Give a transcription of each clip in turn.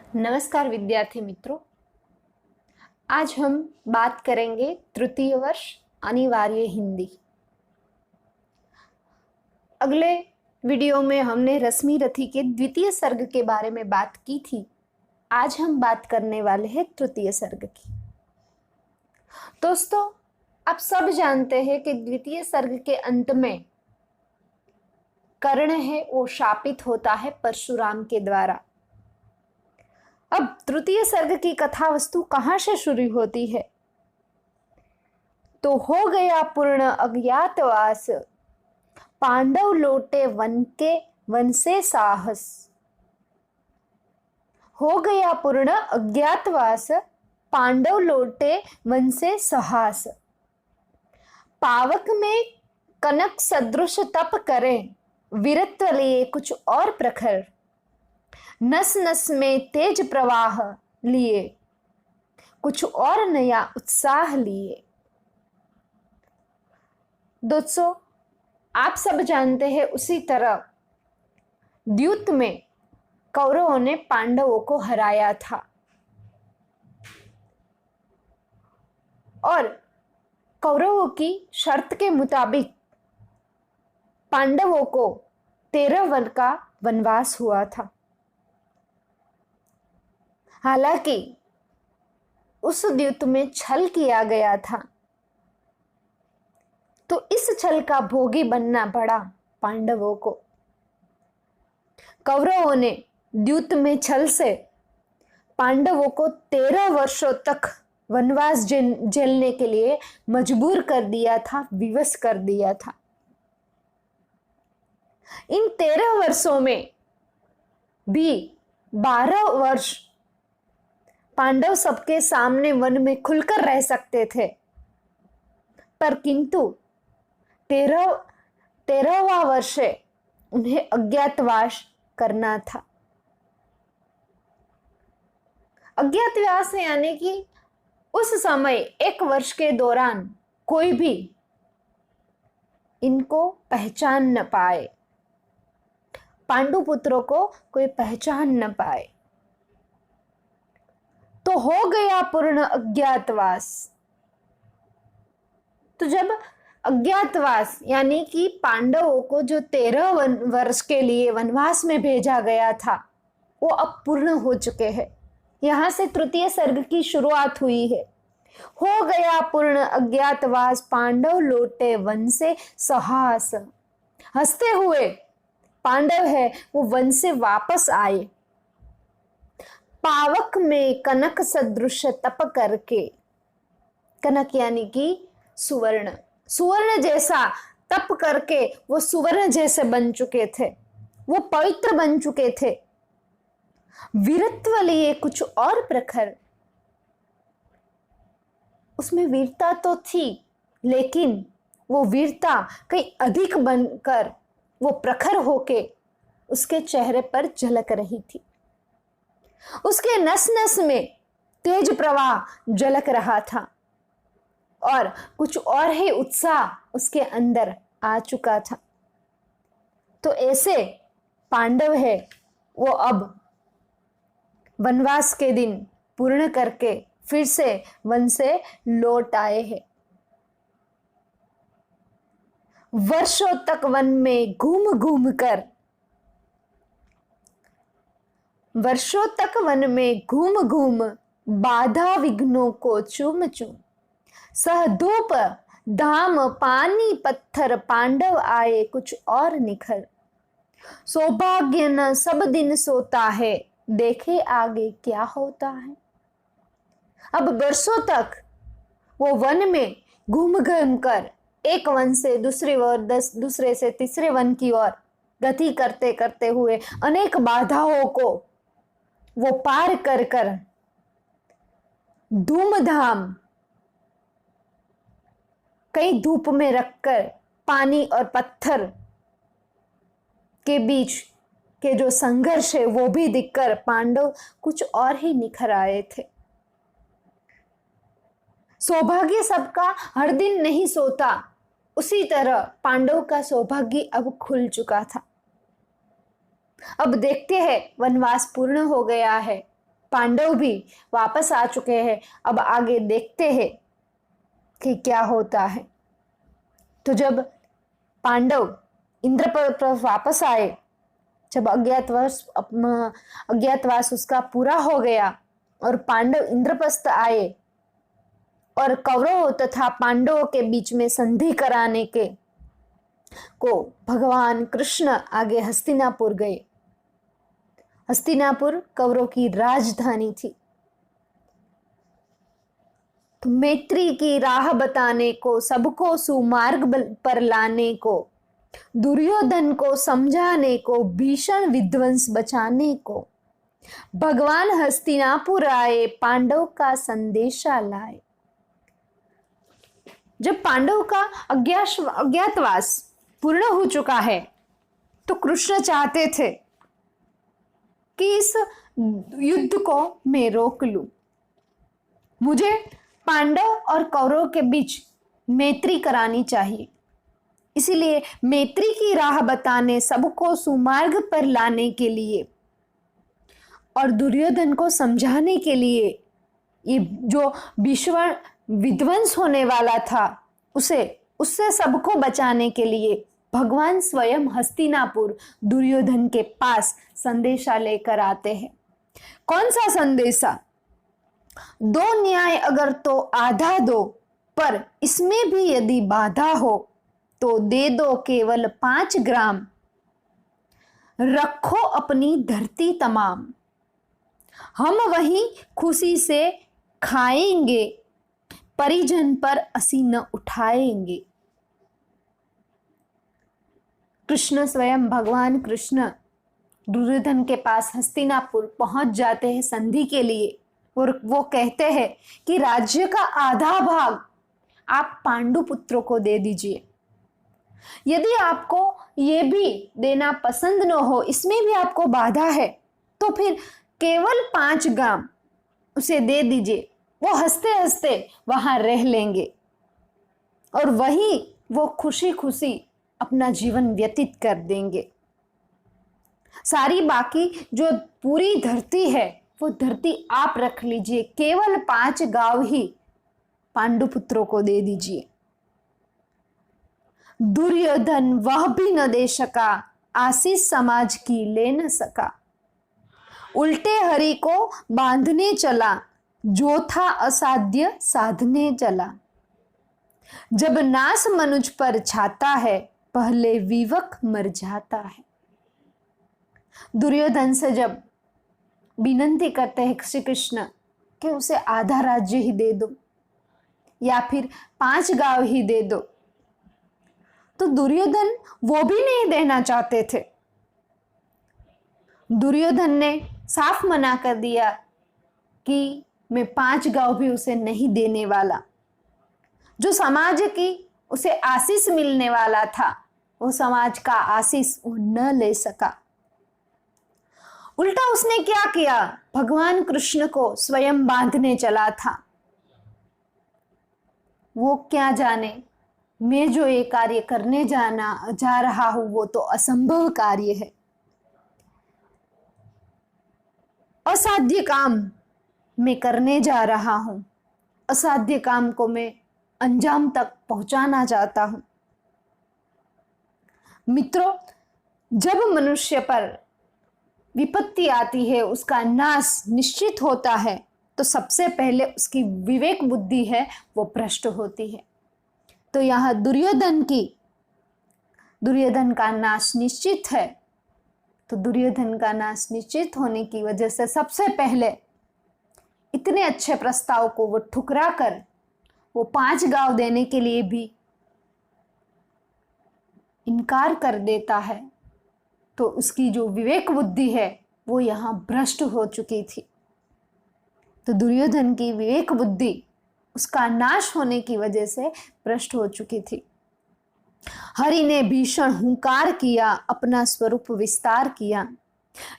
नमस्कार विद्यार्थी मित्रों। आज हम बात करेंगे तृतीय वर्ष अनिवार्य हिंदी। अगले वीडियो में हमने रश्मि रथी के द्वितीय सर्ग के बारे में बात की थी। आज हम बात करने वाले हैं तृतीय सर्ग की। दोस्तों, आप सब जानते हैं कि द्वितीय सर्ग के अंत में कर्ण है वो शापित होता है परशुराम के द्वारा। अब तृतीय सर्ग की कथा वस्तु कहां से शुरू होती है? तो हो गया पूर्ण अज्ञातवास, पांडव लौटे वन से साहस। हो गया पूर्ण अज्ञातवास, पांडव लौटे वन से साहस। पावक में कनक सदृश तप करें, वीरत्व लिए कुछ और प्रखर। नस नस में तेज प्रवाह लिए, कुछ और नया उत्साह लिए। दोस्तों, आप सब जानते हैं उसी तरह द्यूत में कौरवों ने पांडवों को हराया था और कौरवों की शर्त के मुताबिक पांडवों को 13 वर्ष का वनवास हुआ था। हालांकि उस द्यूत में छल किया गया था, तो इस छल का भोगी बनना पड़ा पांडवों को। कौरवों ने द्यूत में छल से पांडवों को 13 वर्षों तक वनवास झेलने के लिए मजबूर कर दिया था, विवश कर दिया था। इन 13 वर्षों में भी 12 वर्ष पांडव सबके सामने वन में खुलकर रह सकते थे, पर किंतु 13वां वर्ष उन्हें अज्ञातवास करना था। अज्ञातवास यानी कि उस समय 1 वर्ष के दौरान कोई भी इनको पहचान न पाए, पांडुपुत्रों को कोई पहचान न पाए। तो हो गया पूर्ण अज्ञातवास। तो जब अज्ञातवास यानी कि पांडवों को जो 13 वर्ष के लिए वनवास में भेजा गया था वो अब पूर्ण हो चुके हैं। यहां से तृतीय सर्ग की शुरुआत हुई है। हो गया पूर्ण अज्ञातवास, पांडव लौटे वन से साहस। हंसते हुए पांडव है वो वन से वापस आए, पावक में कनक सदृश तप करके। कनक यानी कि सुवर्ण, सुवर्ण जैसा तप करके वो सुवर्ण जैसे बन चुके थे, वो पवित्र बन चुके थे। वीरत्व लिए कुछ और प्रखर। उसमें वीरता तो थी, लेकिन वो वीरता कहीं अधिक बनकर वो प्रखर होके उसके चेहरे पर झलक रही थी। उसके नस नस में तेज प्रवाह झलक रहा था और कुछ और ही उत्साह उसके अंदर आ चुका था। तो ऐसे पांडव है वो अब वनवास के दिन पूर्ण करके फिर से वन से लौट आए हैं। वर्षों तक वन में घूम घूम कर, वर्षों तक वन में घूम घूम बाधा विघ्नों को चूम चूम। सह धूप धाम पानी पत्थर, पांडव आए कुछ और निखर। सौभाग्य न सब दिन सोता है, देखे आगे क्या होता है। अब वर्षों तक वो वन में घूम घूम कर एक वन से दूसरी ओर, दूसरे से तीसरे वन की ओर गति करते करते हुए अनेक बाधाओं को वो पार कर कर धूमधाम कई धूप में रखकर पानी और पत्थर के बीच के जो संघर्ष है वो भी दिखकर पांडव कुछ और ही निखर आए थे। सौभाग्य सबका हर दिन नहीं सोता, उसी तरह पांडव का सौभाग्य अब खुल चुका था। अब देखते हैं, वनवास पूर्ण हो गया है, पांडव भी वापस आ चुके हैं। अब आगे देखते हैं कि क्या होता है। तो जब पांडव इंद्रप्रस्थ पर वापस आए, जब अज्ञातवास उसका पूरा हो गया और पांडव इंद्रप्रस्थ आए और कौरवों तथा पांडवों के बीच में संधि कराने के को भगवान कृष्ण आगे हस्तिनापुर गए। हस्तिनापुर कौरवों की राजधानी थी। तो मैत्री की राह बताने को, सबको सुमार्ग पर लाने को, दुर्योधन को समझाने को, भीषण विध्वंस बचाने को भगवान हस्तिनापुर आए, पांडव का संदेशा लाए। जब पांडव का अज्ञातवास पूर्ण हो चुका है तो कृष्ण चाहते थे कि इस युद्ध को मैं रोक लूं। मुझे पांडव और कौरव के बीच मैत्री करानी चाहिए। इसीलिए मैत्री की राह बताने, सबको सुमार्ग पर लाने के लिए और दुर्योधन को समझाने के लिए, ये जो भीषण विध्वंस होने वाला था उससे सबको बचाने के लिए भगवान स्वयं हस्तिनापुर दुर्योधन के पास संदेशा लेकर आते हैं। कौन सा संदेशा? दो न्याय अगर तो आधा दो, पर इसमें भी यदि बाधा हो तो दे दो केवल 5 ग्राम, रखो अपनी धरती तमाम, हम वहीं खुशी से खाएंगे, परिजन पर असी न उठाएंगे। कृष्ण स्वयं, भगवान कृष्ण दुर्योधन के पास हस्तिनापुर पहुंच जाते हैं संधि के लिए और वो कहते हैं कि राज्य का आधा भाग आप पांडु पुत्रों को दे दीजिए। यदि आपको ये भी देना पसंद न हो, इसमें भी आपको बाधा है, तो फिर केवल 5 ग्राम उसे दे दीजिए। वो हंसते हंसते वहां रह लेंगे और वहीं वो खुशी खुशी अपना जीवन व्यतीत कर देंगे। सारी बाकी जो पूरी धरती है वो धरती आप रख लीजिए, केवल 5 गांव ही पांडुपुत्रों को दे दीजिए। दुर्योधन वह भी न दे सका, आशीष समाज की ले न सका, उल्टे हरि को बांधने चला, जो था असाध्य साधने चला। जब नास मनुज पर छाता है, पहले विवक मर जाता है। दुर्योधन से जब विनती करते हैं श्री कृष्ण कि उसे आधा राज्य ही दे दो या फिर 5 गांव ही दे दो, तो दुर्योधन वो भी नहीं देना चाहते थे। दुर्योधन ने साफ मना कर दिया कि मैं 5 गांव भी उसे नहीं देने वाला। जो समाज की उसे आशीष मिलने वाला था, वो समाज का आशीष वो न ले सका। उल्टा उसने क्या किया? भगवान कृष्ण को स्वयं बांधने चला था। वो क्या जाने, मैं जो ये कार्य करने जा रहा हूं वो तो असंभव कार्य है, असाध्य काम मैं करने जा रहा हूं, असाध्य काम को मैं अंजाम तक पहुंचाना चाहता हूं। मित्रों, जब मनुष्य पर विपत्ति आती है, उसका नाश निश्चित होता है, तो सबसे पहले उसकी विवेक बुद्धि है वो भ्रष्ट होती है। तो यहाँ दुर्योधन का नाश निश्चित है। तो दुर्योधन का नाश निश्चित होने की वजह से सबसे पहले इतने अच्छे प्रस्ताव को वो ठुकरा कर वो 5 गांव देने के लिए भी इनकार कर देता है। तो उसकी जो विवेक बुद्धि है वो यहाँ भ्रष्ट हो चुकी थी। तो दुर्योधन की विवेक बुद्धि उसका नाश होने की वजह से भ्रष्ट हो चुकी थी। हरि ने भीषण हुंकार किया, अपना स्वरूप विस्तार किया,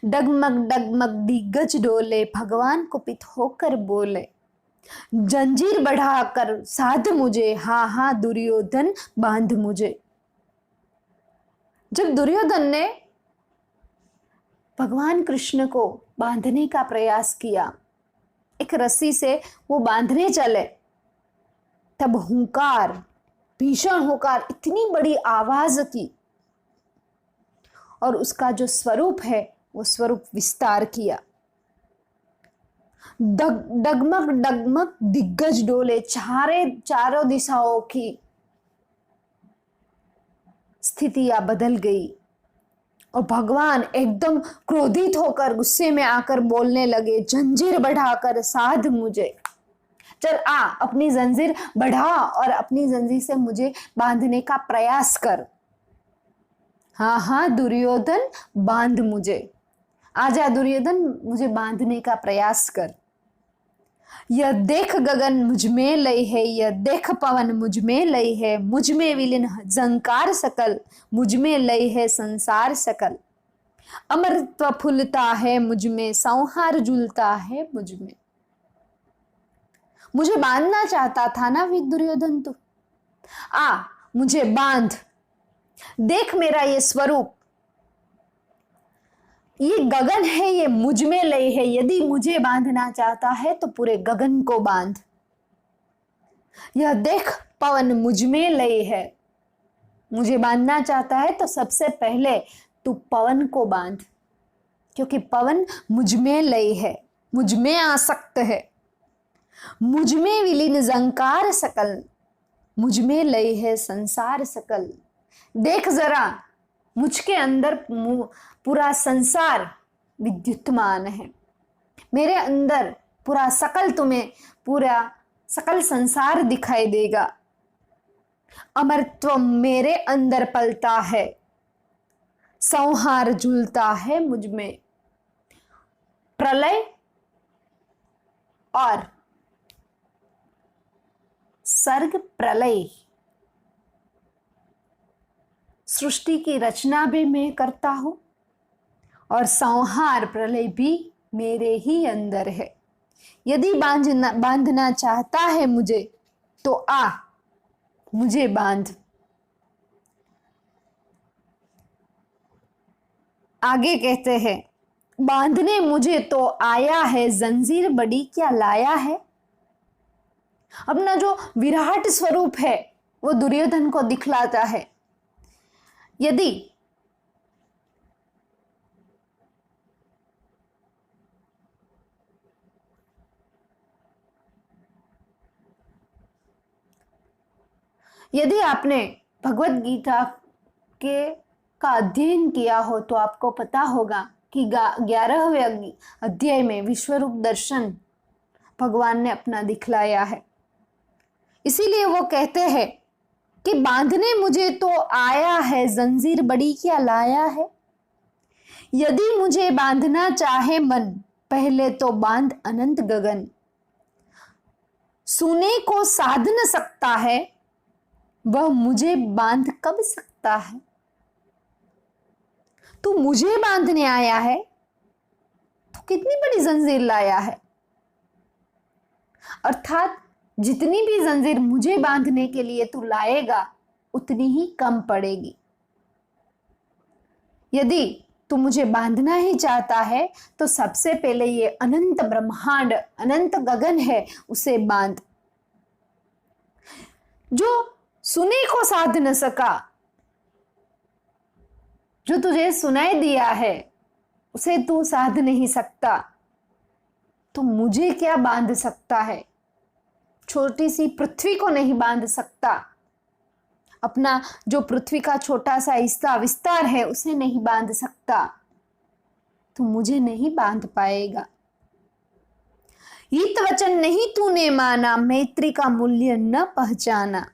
डगमग डगमग दिग्गज डोले, भगवान कुपित होकर बोले, जंजीर बढ़ाकर साध मुझे, हाँ हाँ दुर्योधन बांध मुझे। जब दुर्योधन ने भगवान कृष्ण को बांधने का प्रयास किया, एक रस्सी से वो बांधने चले, तब हुंकार, भीषण हुंकार, इतनी बड़ी आवाज की और उसका जो स्वरूप है वो स्वरूप विस्तार किया। डगमग डगमग दिग्गज डोले, चारों दिशाओं की स्थितियां बदल गई और भगवान एकदम क्रोधित होकर गुस्से में आकर बोलने लगे, जंजीर बढ़ाकर साध मुझे, चल आ अपनी जंजीर बढ़ा और अपनी जंजीर से मुझे बांधने का प्रयास कर। हाँ हाँ दुर्योधन, बांध मुझे, आजा दुर्योधन, मुझे बांधने का प्रयास कर। यह देख गगन मुझ में लय है, यह देख पवन मुझ में लय है, मुझ में विलीन झंकार सकल, मुझ में लय है संसार सकल। अमरत्व फूलता है मुझ में, संहार झूलता है मुझ में। मुझे बांधना चाहता था ना दुर्योधन तू, आ मुझे बांध, देख मेरा ये स्वरूप, ये गगन है, ये मुझ में लय है, यदि मुझे बांधना चाहता है तो पूरे गगन को बांध। यह देख पवन मुझ में लय है, मुझे बांधना चाहता है तो सबसे पहले तू पवन को बांध, क्योंकि पवन मुझ में लय है, मुझ में आसक्त है, मुझ में विलीन झंकार सकल, मुझ में लय है संसार सकल। देख जरा, मुझके अंदर पूरा संसार विद्युतमान है, मेरे अंदर पूरा सकल, तुम्हें पूरा सकल संसार दिखाई देगा। अमरत्व मेरे अंदर पलता है, संहार झूलता है मुझ में। प्रलय और सर्ग प्रलय, सृष्टि की रचना भी मैं करता हूं और संहार प्रलय भी मेरे ही अंदर है। यदि बांधना चाहता है मुझे तो आ मुझे बांध। आगे कहते हैं, बांधने मुझे तो आया है, जंजीर बड़ी क्या लाया है। अपना जो विराट स्वरूप है वो दुर्योधन को दिखलाता है। यदि आपने भगवत गीता के का अध्ययन किया हो तो आपको पता होगा कि 11वें अध्याय में विश्वरूप दर्शन भगवान ने अपना दिखलाया है। इसीलिए वो कहते हैं कि बांधने मुझे तो आया है, जंजीर बड़ी क्या लाया है। यदि मुझे बांधना चाहे मन, पहले तो बांध अनंत गगन। सुने को साध न सकता है, वह मुझे बांध कब सकता है। तू मुझे बांधने आया है तो कितनी बड़ी जंजीर लाया है। अर्थात जितनी भी जंजीर मुझे बांधने के लिए तू लाएगा उतनी ही कम पड़ेगी। यदि तू मुझे बांधना ही चाहता है तो सबसे पहले ये अनंत ब्रह्मांड, अनंत गगन है, उसे बांध। जो सुने को साध न सका, जो तुझे सुनाई दिया है उसे तू साध नहीं सकता, तो मुझे क्या बांध सकता है। छोटी सी पृथ्वी को नहीं बांध सकता, अपना जो पृथ्वी का छोटा सा हिस्सा विस्तार है उसे नहीं बांध सकता, तो मुझे नहीं बांध पाएगा। हित वचन नहीं तूने माना, मैत्री का मूल्य न पहचाना।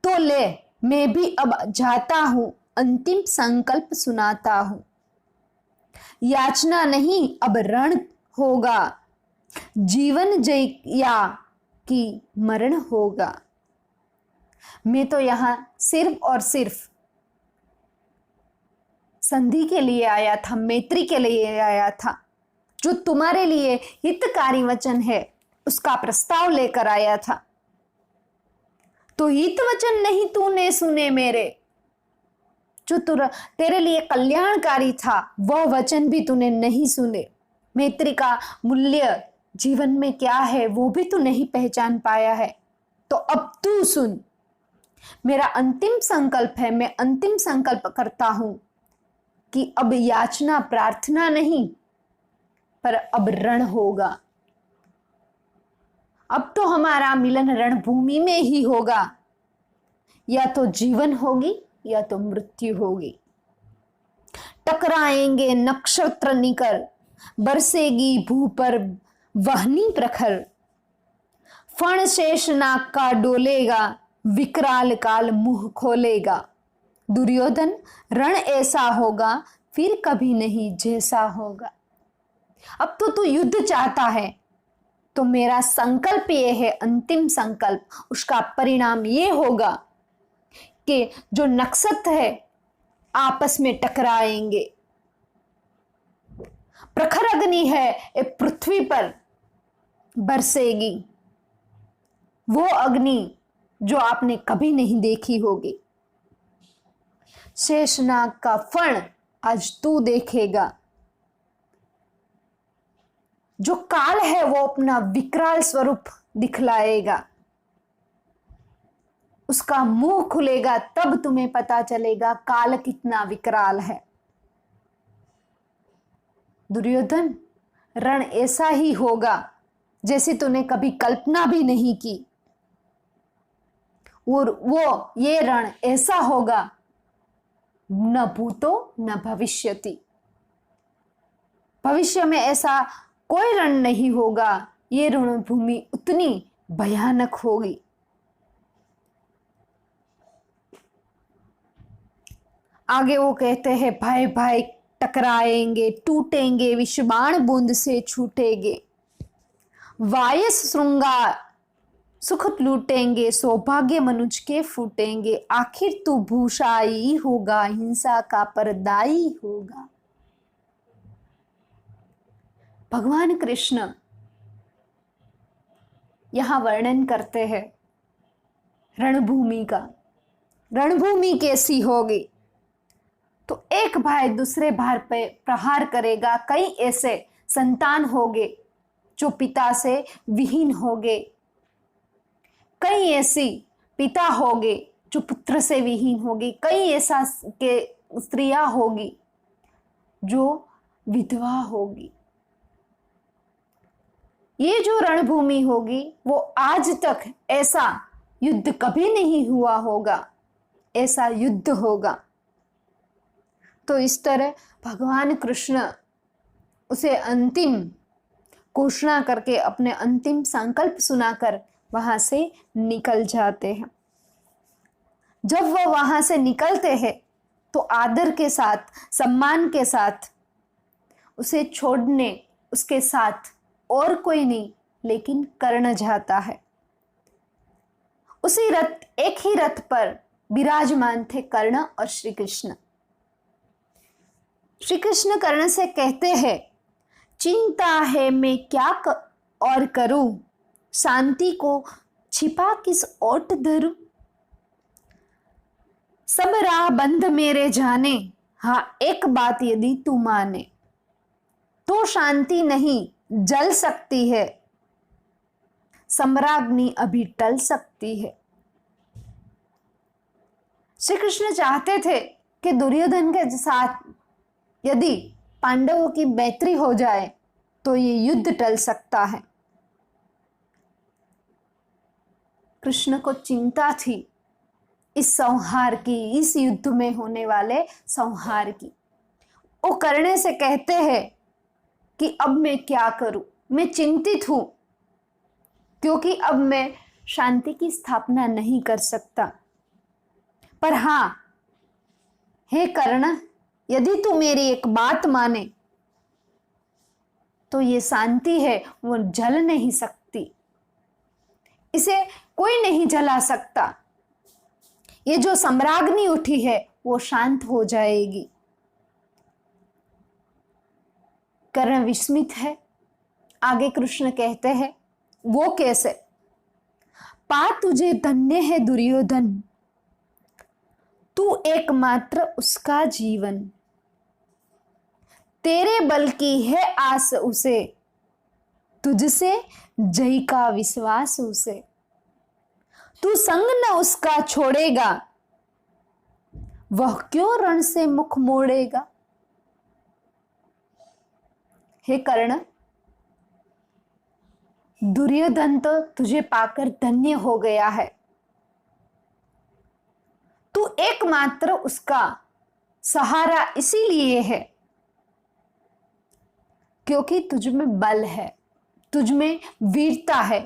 तो ले मैं भी अब जाता हूं, अंतिम संकल्प सुनाता हूं। याचना नहीं अब रण होगा, जीवन जय या कि मरण होगा। मैं तो यहां सिर्फ और सिर्फ संधि के लिए आया था, मैत्री के लिए आया था। जो तुम्हारे लिए हितकारी वचन है उसका प्रस्ताव लेकर आया था। तो हित वचन नहीं तूने सुने मेरे, जो तेरे लिए कल्याणकारी था वह वचन भी तूने नहीं सुने। मैत्री का मूल्य जीवन में क्या है वो भी तू नहीं पहचान पाया है। तो अब तू सुन, मेरा अंतिम संकल्प है, मैं अंतिम संकल्प करता हूं कि अब याचना प्रार्थना नहीं पर अब रण होगा। अब तो हमारा मिलन रणभूमि में ही होगा, या तो जीवन होगी या तो मृत्यु होगी। टकराएंगे नक्षत्र निकर, बरसेगी भू पर वहनी प्रखर। फण शेष नाग का डोलेगा, विकराल काल मुंह खोलेगा। दुर्योधन रण ऐसा होगा फिर कभी नहीं जैसा होगा। अब तो तू युद्ध चाहता है, तो मेरा संकल्प ये है, अंतिम संकल्प, उसका परिणाम ये होगा कि जो नक्षत्र है आपस में टकराएंगे। प्रखर अग्नि है ये पृथ्वी पर बरसेगी, वो अग्नि जो आपने कभी नहीं देखी होगी। शेषनाग का फण आज तू देखेगा। जो काल है वो अपना विकराल स्वरूप दिखलाएगा, उसका मुंह खुलेगा, तब तुम्हें पता चलेगा काल कितना विकराल है। दुर्योधन रण ऐसा ही होगा जैसे तूने कभी कल्पना भी नहीं की। और वो ये रण ऐसा होगा, न भूतो न भविष्यति, भविष्य में ऐसा कोई रण नहीं होगा। ये रणभूमि उतनी भयानक होगी। आगे वो कहते हैं भाई भाई टकराएंगे, टूटेंगे, विषबाण बूंद से छूटेंगे। वायस श्रृंगार सुख लूटेंगे, सौभाग्य मनुज के फूटेंगे। आखिर तू भूषाई होगा, हिंसा का परदाई होगा। भगवान कृष्ण यहां वर्णन करते हैं रणभूमि का। रणभूमि कैसी होगी? तो एक भाई दूसरे भाई पे प्रहार करेगा। कई ऐसे संतान होंगे जो पिता से विहीन होंगे, कई ऐसी पिता होंगे जो पुत्र से विहीन होगी, कई ऐसा के स्त्रियां होगी जो विधवा होगी। ये जो रणभूमि होगी वो आज तक ऐसा युद्ध कभी नहीं हुआ होगा, ऐसा युद्ध होगा। तो इस तरह भगवान कृष्ण उसे अंतिम घोषणा करके अपने अंतिम संकल्प सुनाकर वहां से निकल जाते हैं। जब वह वहां से निकलते हैं तो आदर के साथ, सम्मान के साथ उसे छोड़ने उसके साथ और कोई नहीं लेकिन कर्ण जाता है। उसी रथ, एक ही रथ पर विराजमान थे कर्ण और श्री कृष्ण। श्री कृष्ण कर्ण से कहते हैं, चिंता है मैं क्या और करूं, शांति को छिपा किस ओट धरूं। सब राह बंद मेरे जाने, हाँ एक बात यदि तू माने, तो शांति नहीं जल सकती है, सम्राग्नि अभी टल सकती है। श्री कृष्ण चाहते थे कि दुर्योधन के साथ यदि पांडवों की मैत्री हो जाए तो ये युद्ध टल सकता है। कृष्ण को चिंता थी इस संहार की, इस युद्ध में होने वाले संहार की। वो करने से कहते हैं कि अब मैं क्या करूं, मैं चिंतित हूं क्योंकि अब मैं शांति की स्थापना नहीं कर सकता। पर हां, हे कर्ण, यदि तू मेरी एक बात माने तो ये शांति है वो जल नहीं सकती, इसे कोई नहीं जला सकता। ये जो सम्राग्नि उठी है वो शांत हो जाएगी। कर्ण विस्मित है। आगे कृष्ण कहते हैं, वो कैसे? पा तुझे धन्य है दुर्योधन, तू एकमात्र उसका जीवन, तेरे बल की है आस उसे, तुझसे जय का विश्वास उसे। तू संग न उसका छोड़ेगा, वह क्यों रण से मुख मोड़ेगा। हे कर्ण, दुर्योधन तो तुझे पाकर धन्य हो गया है। तू एकमात्र उसका सहारा इसीलिए है क्योंकि तुझ में बल है, तुझ में वीरता है,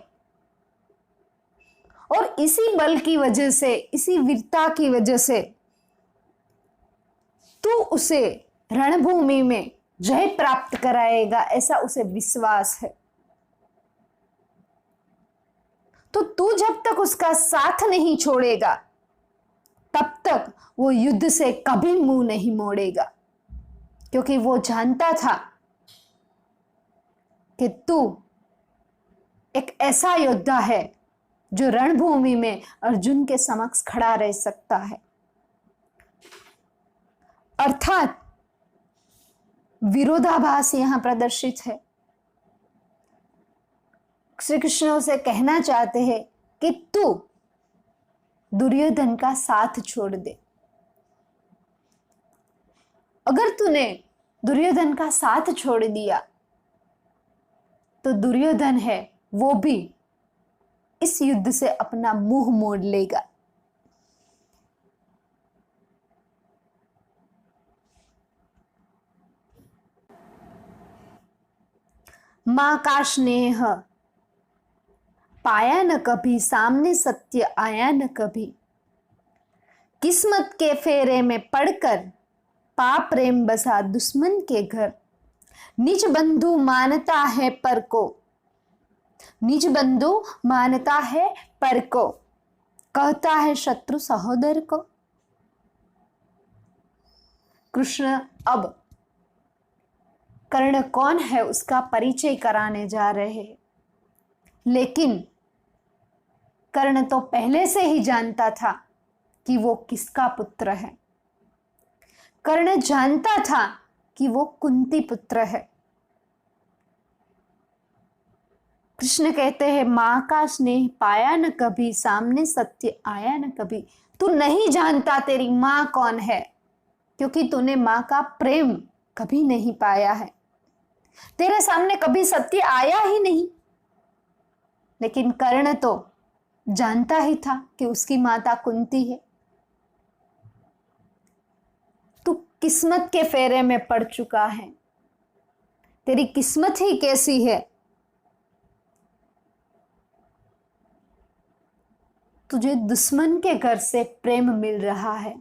और इसी बल की वजह से, इसी वीरता की वजह से तू उसे रणभूमि में जय प्राप्त कराएगा, ऐसा उसे विश्वास है। तो तू जब तक उसका साथ नहीं छोड़ेगा तब तक वो युद्ध से कभी मुंह नहीं मोड़ेगा, क्योंकि वो जानता था कि तू एक ऐसा योद्धा है जो रणभूमि में अर्जुन के समक्ष खड़ा रह सकता है। अर्थात विरोधाभास यहां प्रदर्शित है। श्री कृष्ण उसे कहना चाहते हैं कि तू दुर्योधन का साथ छोड़ दे। अगर तूने दुर्योधन का साथ छोड़ दिया तो दुर्योधन है वो भी इस युद्ध से अपना मुंह मोड़ लेगा। मां का स्नेह पाया न कभी, सामने सत्य आया न कभी। किस्मत के फेरे में पड़कर पाप प्रेम बसा दुश्मन के घर। निज बंधु मानता है पर को, निज बंधु मानता है पर को, कहता है शत्रु सहोदर को। कृष्ण अब कर्ण कौन है उसका परिचय कराने जा रहे हैं, लेकिन कर्ण तो पहले से ही जानता था कि वो किसका पुत्र है। कर्ण जानता था कि वो कुंती पुत्र है। कृष्ण कहते हैं मां का स्नेह पाया न कभी, सामने सत्य आया न कभी। तू नहीं जानता तेरी मां कौन है, क्योंकि तूने मां का प्रेम कभी नहीं पाया है, तेरे सामने कभी सत्य आया ही नहीं। लेकिन कर्ण तो जानता ही था कि उसकी माता कुंती है। तू किस्मत के फेरे में पड़ चुका है, तेरी किस्मत ही कैसी है, तुझे दुश्मन के घर से प्रेम मिल रहा है।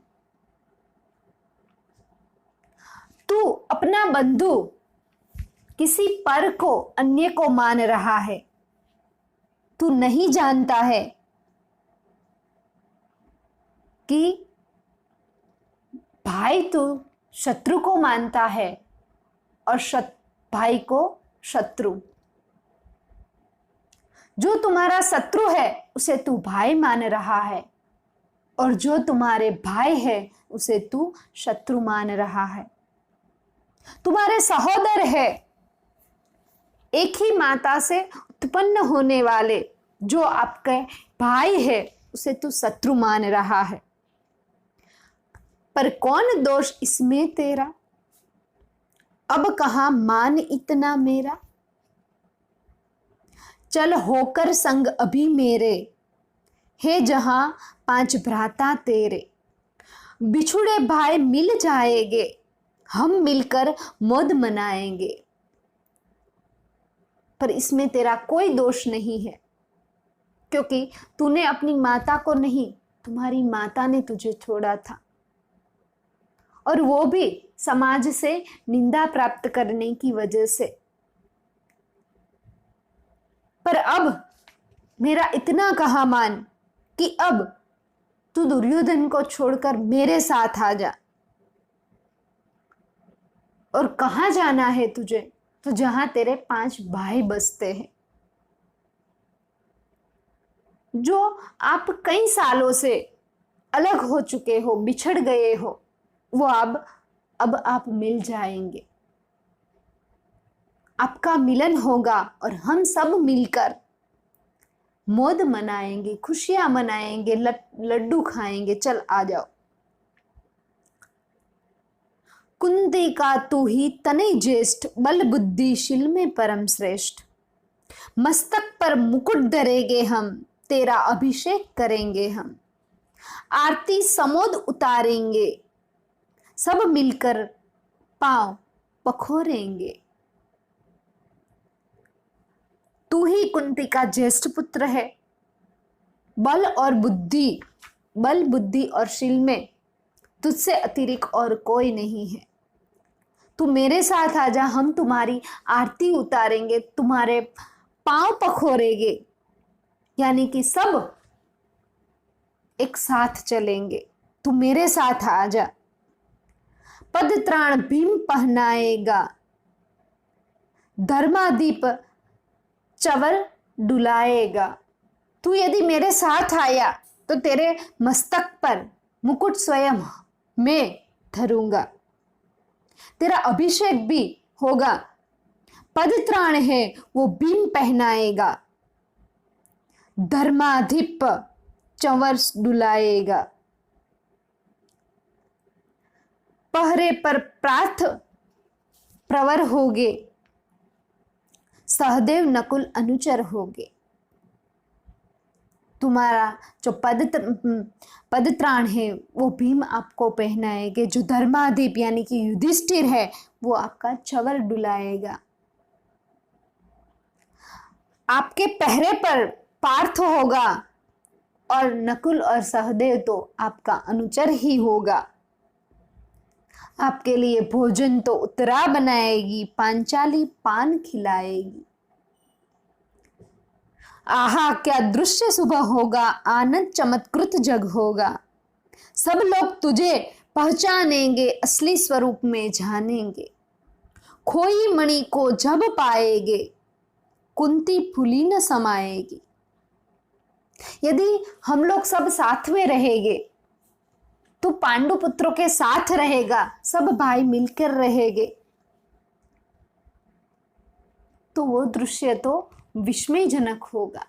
तू अपना बंधु किसी पर को, अन्य को मान रहा है। तू नहीं जानता है कि भाई तू शत्रु को मानता है और भाई को शत्रु। जो तुम्हारा शत्रु है उसे तू भाई मान रहा है, और जो तुम्हारे भाई है उसे तू शत्रु मान रहा है। तुम्हारे सहोदर है, एक ही माता से उत्पन्न होने वाले जो आपके भाई है उसे तू शत्रु मान रहा है। पर कौन दोष इसमें तेरा, अब कहां मान इतना मेरा। चल होकर संग अभी मेरे, हे जहां 5 भ्राता तेरे। बिछुड़े भाई मिल जाएंगे, हम मिलकर मौज मनाएंगे। पर इसमें तेरा कोई दोष नहीं है, क्योंकि तूने अपनी माता को नहीं, तुम्हारी माता ने तुझे छोड़ा था, और वो भी समाज से निंदा प्राप्त करने की वजह से। पर अब मेरा इतना कहा मान कि अब तू दुर्योधन को छोड़कर मेरे साथ आ जा। और कहां जाना है तुझे, तो जहां तेरे 5 भाई बसते हैं, जो आप कई सालों से अलग हो चुके हो, बिछड़ गए हो, वो अब आप मिल जाएंगे। आपका मिलन होगा और हम सब मिलकर मौज मनाएंगे, खुशियां मनाएंगे, लड्डू खाएंगे। चल आ जाओ। कुंती का तू ही तनय ज्येष्ठ, बल बुद्धिशील में परम श्रेष्ठ। मस्तक पर मुकुट धरेंगे हम, तेरा अभिषेक करेंगे हम। आरती समोद उतारेंगे, सब मिलकर पांव पखोरेंगे। तू ही कुंती का ज्येष्ठ पुत्र है। बल बुद्धि और शील में तुझसे अतिरिक्त और कोई नहीं है। तू मेरे साथ आजा, हम तुम्हारी आरती उतारेंगे, तुम्हारे पांव पखोरेंगे, यानी कि सब एक साथ चलेंगे। तू मेरे साथ आजा। पद त्राण भीम पहनाएगा, धर्मादीप चवर डुलाएगा। तू यदि मेरे साथ आया तो तेरे मस्तक पर मुकुट स्वयं मैं धरूंगा, तेरा अभिषेक भी होगा। पदत्राण है वो भीम पहनाएगा, धर्माधिप चंवर डुलाएगा। पहरे पर प्रार्थ प्रवर होगे, सहदेव नकुल अनुचर होगे। तुम्हारा जो पदत्राण है वो भीम आपको पहनाएंगे, जो धर्मादीप यानी कि युधिष्ठिर है वो आपका चंवर डुलाएगा। आपके पहरे पर पार्थ होगा और नकुल और सहदेव तो आपका अनुचर ही होगा। आपके लिए भोजन तो उत्तरा बनाएगी, पांचाली पान खिलाएगी। आहा क्या दृश्य सुबह होगा, आनंद चमत्कृत जग होगा। सब लोग तुझे पहचानेंगे, असली स्वरूप में जानेंगे। खोई मणि को जब पाएंगे, कुंती फूली न समाएगी। यदि हम लोग सब साथ में रहेंगे तो पांडु पुत्रों के साथ रहेगा, सब भाई मिलकर रहेंगे, तो वो दृश्य तो विस्मयजनक होगा,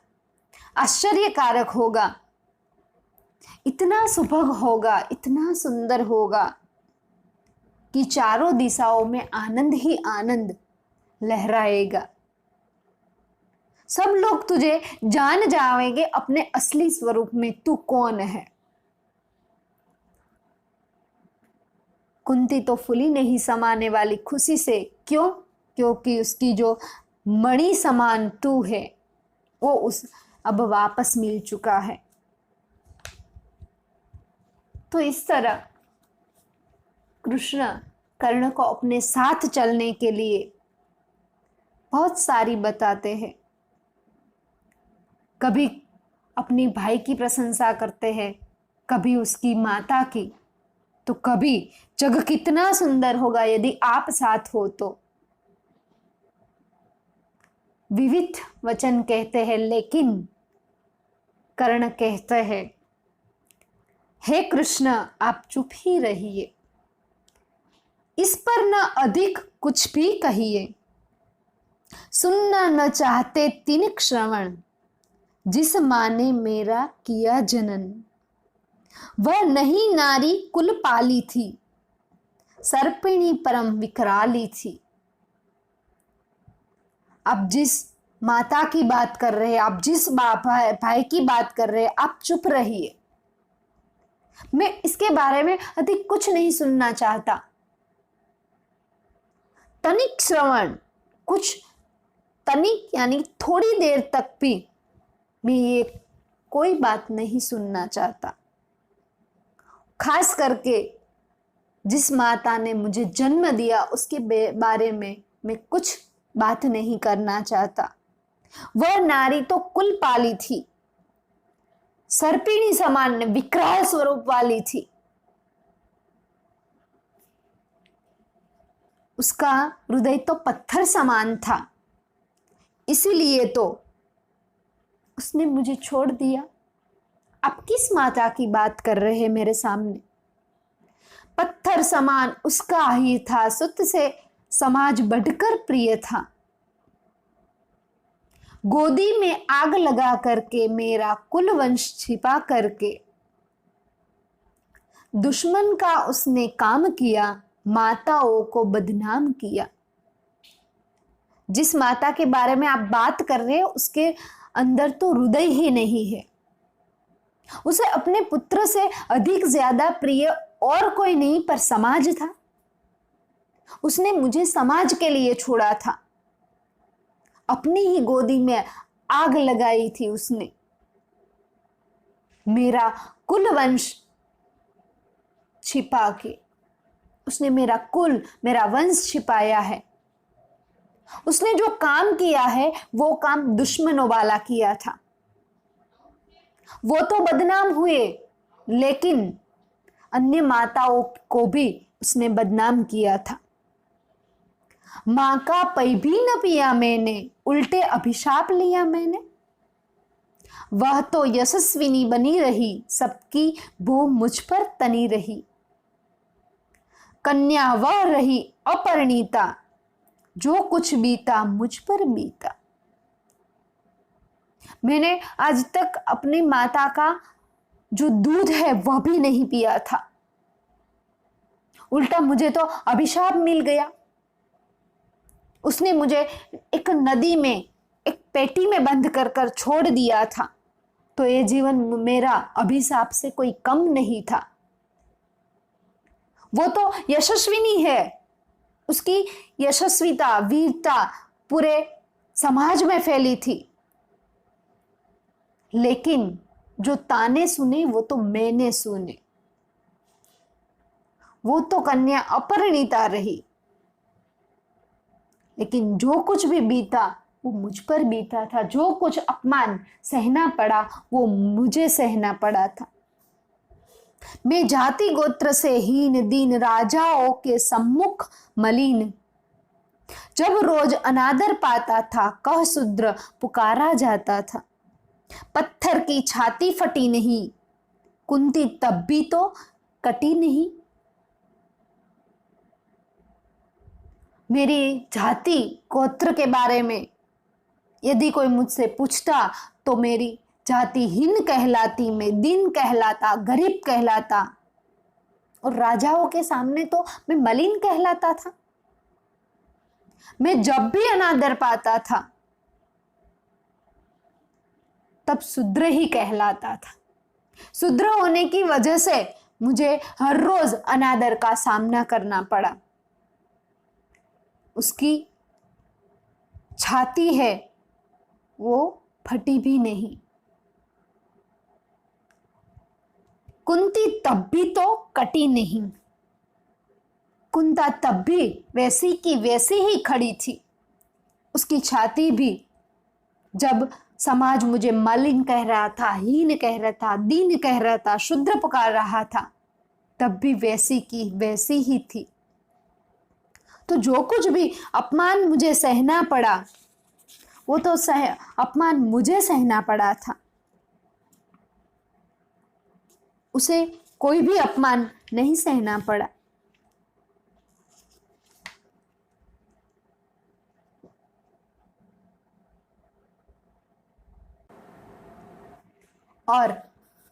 आश्चर्यकारक होगा, इतना सुभग होगा, इतना सुंदर होगा कि चारों दिशाओं में आनंद ही आनंद लहराएगा। सब लोग तुझे जान जाएंगे अपने असली स्वरूप में, तू कौन है। कुंती तो फूली नहीं समाने वाली खुशी से, क्यों? क्योंकि उसकी जो मणि समान तू है वो उस अब वापस मिल चुका है। तो इस तरह कृष्ण कर्ण को अपने साथ चलने के लिए बहुत सारी बताते हैं। कभी अपनी भाई की प्रशंसा करते हैं, कभी उसकी माता की, तो कभी जग कितना सुंदर होगा यदि आप साथ हो तो। विविध वचन कहते हैं, लेकिन कर्ण कहते हैं, हे कृष्ण आप चुप ही रहिए, इस पर न अधिक कुछ भी कहिए। सुनना न चाहते तिनक श्रवण, जिस माँ ने मेरा किया जनन। वह नहीं नारी कुल पाली थी, सर्पिणी परम विकराली थी। आप जिस माता की बात कर रहे हैं, आप जिस भाई की बात कर रहे हैं, आप चुप रहिए, मैं इसके बारे में अधिक कुछ नहीं सुनना चाहता। तनिक श्रवण, कुछ तनिक यानी थोड़ी देर तक भी मैं ये कोई बात नहीं सुनना चाहता। खास करके जिस माता ने मुझे जन्म दिया उसके बारे में मैं कुछ बात नहीं करना चाहता। वह नारी तो कुल पाली थी, सर्पिणी समान विकराल स्वरूप वाली थी। उसका हृदय तो पत्थर समान था, इसीलिए तो उसने मुझे छोड़ दिया। आप किस माता की बात कर रहे हैं मेरे सामने? पत्थर समान उसका ही था, सुत से समाज बढ़कर प्रिय था। गोदी में आग लगा करके मेरा कुल वंश छिपा करके दुश्मन का उसने काम किया, माताओं को बदनाम किया। जिस माता के बारे में आप बात कर रहे हैं उसके अंदर तो हृदय ही नहीं है। उसे अपने पुत्र से अधिक ज्यादा प्रिय और कोई नहीं पर समाज था। उसने मुझे समाज के लिए छोड़ा था। अपनी ही गोदी में आग लगाई थी उसने। मेरा कुल वंश छिपा के उसने मेरा कुल, मेरा वंश छिपाया है। उसने जो काम किया है वो काम दुश्मनों वाला किया था। वो तो बदनाम हुए, लेकिन अन्य माताओं को भी उसने बदनाम किया था। मां का पै भी न पिया मैंने, उल्टे अभिशाप लिया मैंने। वह तो यशस्विनी बनी रही, सबकी वो मुझ पर तनी रही। कन्या वह रही अपरिणीता, जो कुछ बीता मुझ पर बीता। मैंने आज तक अपनी माता का जो दूध है वह भी नहीं पिया था। उल्टा मुझे तो अभिशाप मिल गया। उसने मुझे एक नदी में, एक पेटी में बंद कर कर छोड़ दिया था। तो ये जीवन मेरा अभिशाप से कोई कम नहीं था। वो तो यशस्विनी है। उसकी यशस्विता, वीरता पूरे समाज में फैली थी। लेकिन जो ताने सुने वो तो मैंने सुने। वो तो कन्या अपरिणीता रही, लेकिन जो कुछ भी बीता वो मुझ पर बीता था। जो कुछ अपमान सहना पड़ा वो मुझे सहना पड़ा था। मैं जाति गोत्र से हीन दीन, राजाओं के सम्मुख मलिन। जब रोज अनादर पाता था, कह शूद्र पुकारा जाता था। पत्थर की छाती फटी नहीं, कुंती तब भी तो कटी नहीं। मेरी जाति गोत्र के बारे में यदि कोई मुझसे पूछता तो मेरी जाति हीन कहलाती, मैं दीन कहलाता, गरीब कहलाता, और राजाओं के सामने तो मैं मलिन कहलाता था। मैं जब भी अनादर पाता था तब शूद्र ही कहलाता था। शूद्र होने की वजह से मुझे हर रोज अनादर का सामना करना पड़ा। उसकी छाती है वो फटी भी नहीं। कुंती तब भी तो कटी नहीं। कुंता तब भी वैसी की वैसी ही खड़ी थी। उसकी छाती भी जब समाज मुझे मलिन कह रहा था, हीन कह रहा था, दीन कह रहा था, शूद्र पुकार रहा था, तब भी वैसी की वैसी ही थी। तो जो कुछ भी अपमान मुझे सहना पड़ा वो तो अपमान मुझे सहना पड़ा था। उसे कोई भी अपमान नहीं सहना पड़ा। और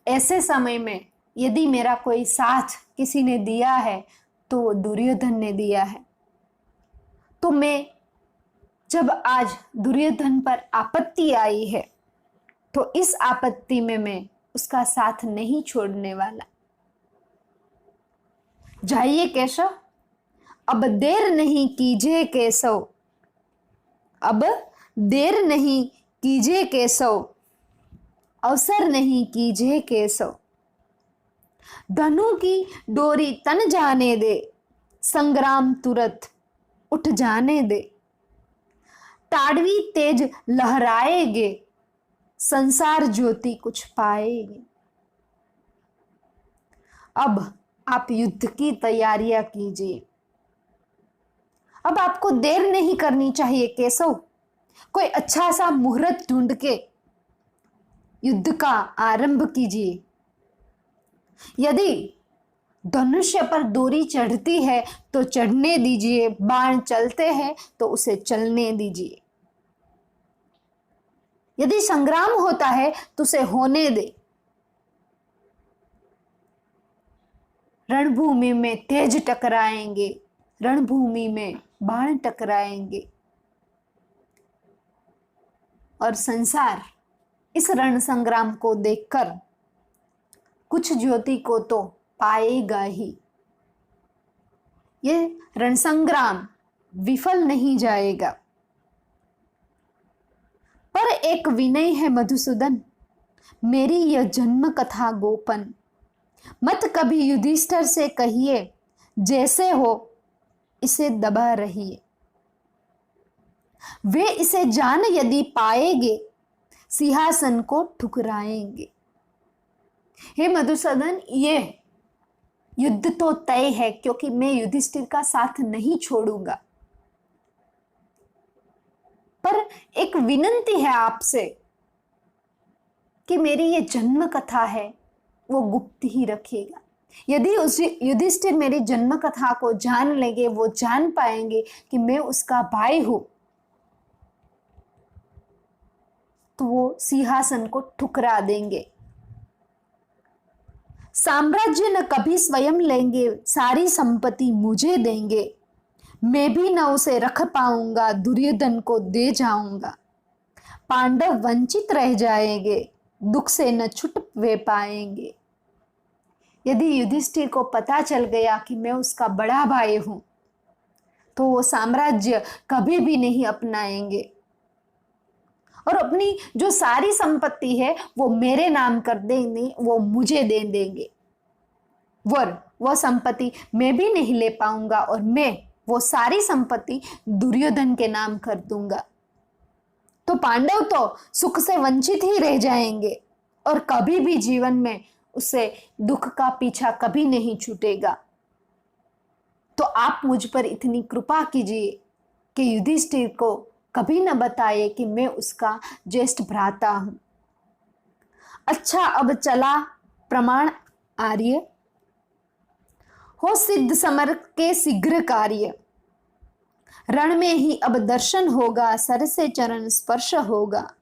ऐसे समय में यदि मेरा कोई साथ किसी ने दिया है तो वो दुर्योधन ने दिया है। तो मैं जब आज दुर्योधन पर आपत्ति आई है तो इस आपत्ति में मैं उसका साथ नहीं छोड़ने वाला। जाइए केशव, अब देर नहीं कीजिए केशव, अब देर नहीं कीजिए केशव, अवसर नहीं कीजिए केशव। धनु की डोरी तन जाने दे, संग्राम तुरंत उठ जाने दे। ताड़वी तेज लहराएगे, संसार ज्योति कुछ पाएगी। अब आप युद्ध की तैयारियां कीजिए। अब आपको देर नहीं करनी चाहिए केशव। कोई अच्छा सा मुहूर्त ढूंढ के युद्ध का आरंभ कीजिए। यदि धनुष्य पर डोरी चढ़ती है तो चढ़ने दीजिए, बाण चलते हैं तो उसे चलने दीजिए। यदि संग्राम होता है तो उसे होने दे। रणभूमि में तेज टकराएंगे, रणभूमि में बाण टकराएंगे और संसार इस रण संग्राम को देखकर कुछ ज्योति को तो पाएगा ही। ये रण संग्राम विफल नहीं जाएगा। पर एक विनय है मधुसूदन, मेरी यह जन्म कथा गोपन। मत कभी युधिष्ठिर से कहिए, जैसे हो इसे दबा रहिए। वे इसे जान यदि पाएंगे, सिंहासन को ठुकराएंगे। हे मधुसूदन, ये युद्ध तो तय है, क्योंकि मैं युधिष्ठिर का साथ नहीं छोड़ूंगा। पर एक विनंती है आपसे कि मेरी ये जन्म कथा है वो गुप्त ही रखिएगा। यदि उस युधिष्ठिर मेरी जन्म कथा को जान लेंगे, वो जान पाएंगे कि मैं उसका भाई हूं, तो वो सिंहासन को ठुकरा देंगे। साम्राज्य न कभी स्वयं लेंगे, सारी संपत्ति मुझे देंगे। मैं भी न उसे रख पाऊंगा, दुर्योधन को दे जाऊंगा। पांडव वंचित रह जाएंगे, दुख से न छुट वे पाएंगे। यदि युधिष्ठिर को पता चल गया कि मैं उसका बड़ा भाई हूं, तो वो साम्राज्य कभी भी नहीं अपनाएंगे और अपनी जो सारी संपत्ति है वो मेरे नाम कर देंगे, वो मुझे दे देंगे। वो संपत्ति मैं भी नहीं ले पाऊंगा और मैं वो सारी संपत्ति दुर्योधन के नाम कर दूंगा। तो पांडव तो सुख से वंचित ही रह जाएंगे और कभी भी जीवन में उसे दुख का पीछा कभी नहीं छूटेगा। तो आप मुझ पर इतनी कृपा कीजिए कि युधिष्ठिर को कभी न बताए कि मैं उसका ज्येष्ठ भ्राता हूं। अच्छा, अब चला प्रमाण आर्य, हो सिद्ध समर के शीघ्र कार्य। रण में ही अब दर्शन होगा, सर से चरण स्पर्श होगा।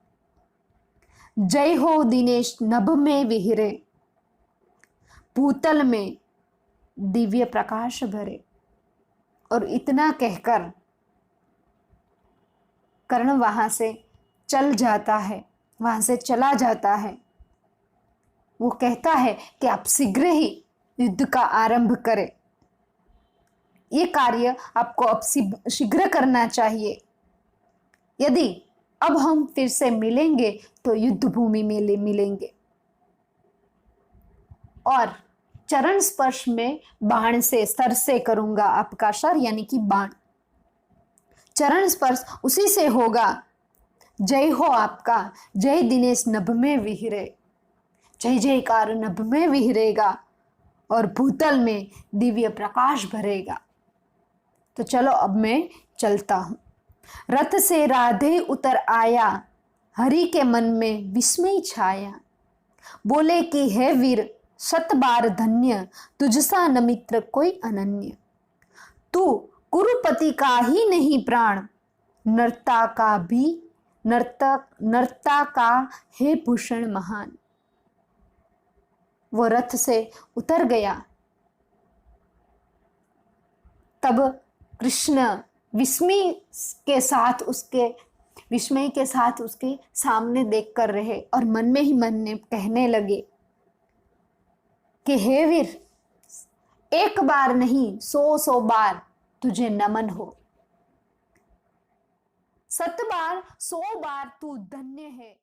जय हो दिनेश नभ में विहरे, भूतल में दिव्य प्रकाश भरे। और इतना कहकर कर्ण वहां से चल जाता है, वहां से चला जाता है। वो कहता है कि आप शीघ्र ही युद्ध का आरंभ करें, ये कार्य आपको अब शीघ्र करना चाहिए। यदि अब हम फिर से मिलेंगे तो युद्ध भूमि में मिलेंगे और चरण स्पर्श में बाण से, सर से करूंगा आपका सर यानी कि बाण, चरण स्पर्श उसी से होगा। जय हो आपका, जय दिनेश नभ में विहरे, जय जयकार नभ में विहरेगा और भूतल में दिव्य प्रकाश भरेगा। तो चलो अब मैं चलता हूं। रथ से राधे उतर आया, हरि के मन में विस्मय छाया। बोले कि है वीर शत बार धन्य, तुझसा न मित्र कोई अनन्य। तू कुरुपति का ही नहीं प्राण, नर्ता का भी नर्ता का है भूषण महान। वो रथ से उतर गया। तब कृष्ण विस्मय के साथ उसके सामने देख कर रहे और मन में ही मन में कहने लगे कि हे वीर, एक बार नहीं 100 बार तुझे नमन हो, 7 बार 100 बार तू धन्य है।